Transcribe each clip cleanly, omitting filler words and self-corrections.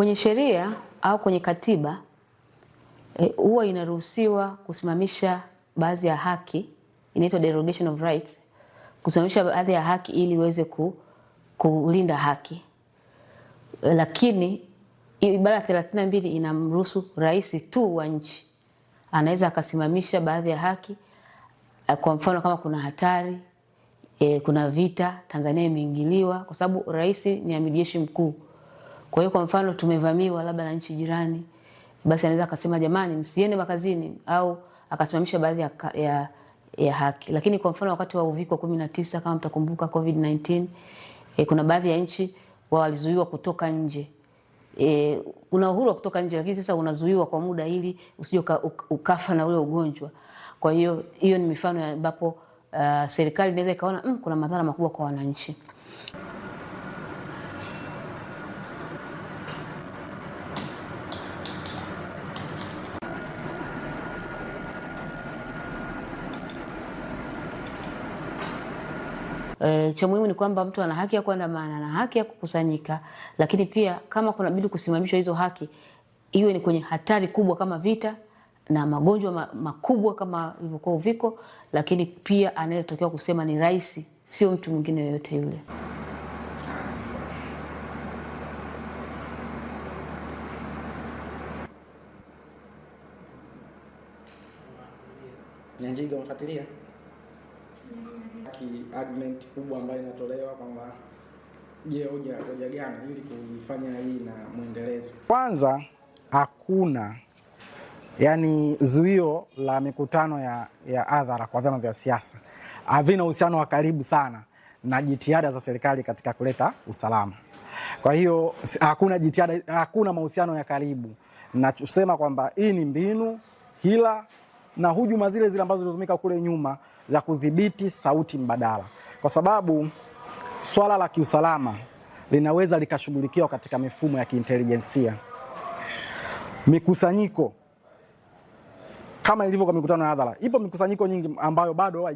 Kwenye sheria au kwenye katiba huwa inaruhusiwa kusimamisha baadhi ya haki, inaitwa derogation of rights, kusimamisha baadhi ya haki ili iweze kulinda haki. Lakini ibara 32 inamruhusu rais tu wa nchi anaweza akasimamisha baadhi ya haki. Kwa mfano kama kuna hatari, kuna vita, Tanzania imeingiliwa, kwa sababu rais ni amiri jeshi mkuu. Kwa hiyo kwa mfano tumevamiwa labda na nchi jirani, basi anaweza akasema jamani msiende makazini, au akasimamisha baadhi ya haki. Lakini kwa mfano wakati wa uviko 19 kama mtakumbuka COVID-19, kuna baadhi ya nchi walizuiwa kutoka nje. Una uhuru wa kutoka nje, lakini sasa unazuiwa kwa muda ili usije ukafa na ule ugonjwa. Kwa hiyo hiyo ni mifano ambapo serikali inaweza ikaona kuna madhara makubwa kwa wananchi. Cha muhimu ni kwamba mtu ana haki ya kuandamana na haki ya kukusanyika, lakini pia kama kuna bidi kusimamishwa hizo haki, iwe ni kwenye hatari kubwa kama vita na magonjwa makubwa kama ilivyokuwa uviko, lakini pia anayetokiwa kusema ni rais, sio mtu mwingine yoyote yule. Nyanjiga unafuatilia? Argument kubwa ambayo inatolewa kwamba hoja gani ili kuifanya hii na muendelezo. Kwanza hakuna zuio la mikutano ya hadhara kwa vyama vya siasa havina uhusiano wa karibu sana na jitihada za serikali katika kuleta usalama. Kwa hiyo hakuna jitihada, hakuna mahusiano ya karibu. Nachosema kwamba hii ni mbinu, hila na hujuma zile ambazo zilitumika kule nyuma za kudhibiti sauti mbadala. Kwa sababu swala la kiusalama linaweza likashughulikiwa katika mifumo ya kiintelijensia. Mikusanyiko kama ilivyo kwa mikutano ya hadhara, ipo mikusanyiko nyingi ambayo bado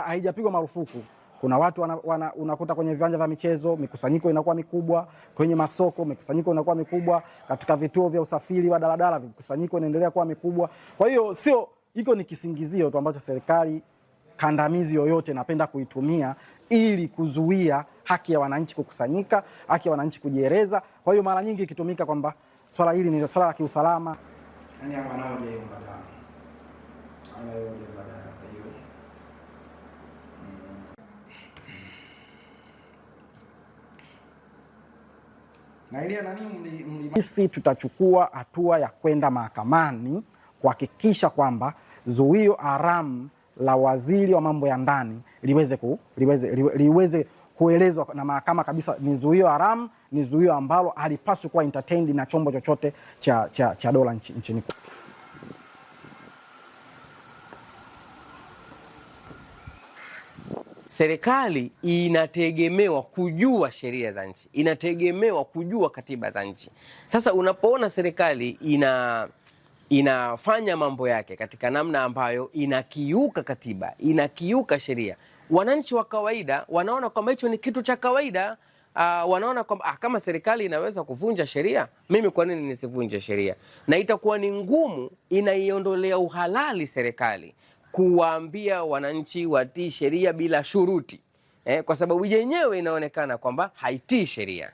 haijapigwa marufuku. Kuna watu unakuta kwenye viwanja vya michezo mikusanyiko inakuwa mikubwa, kwenye masoko mikusanyiko inakuwa mikubwa, katika vituo vya usafiri wa daladala mikusanyiko inaendelea kuwa mikubwa. Kwa hiyo sio iko ni kisingizio tu ambacho serikali kandamizi yoyote napenda kuitumia ili kuzuia haki ya wananchi kukusanyika, haki ya wananchi kujieleza. Kwa hiyo mara nyingi ikitumika kwamba swala hili ni swala la kiusalama. Hapa naoje hiyo mbadala. Anayoje mbadala hiyo. Sisi tutachukua hatua ya kwenda mahakamani kuhakikisha kwamba zuio haramu la waziri wa mambo ya ndani liweze kuelezwa na mahakama kabisa ni zuio haramu, ni zuio ambalo halipaswi kuwa entertained na chombo chochote cha dola nchini. Serikali inategemewa kujua sheria za nchi, inategemewa kujua katiba za nchi. Sasa unapoona serikali inafanya mambo yake katika namna ambayo inakiuka katiba, inakiuka sheria, wananchi wa kawaida wanaona kwamba hicho ni kitu cha kawaida. Wanaona kwamba kama serikali inaweza kuvunja sheria, mimi kwa nini nisivunje sheria? Na itakuwa ni ngumu, inaiondolea uhalali serikali kuwaambia wananchi watii sheria bila shuruti, kwa sababu yenyewe inaonekana kwamba haitii sheria.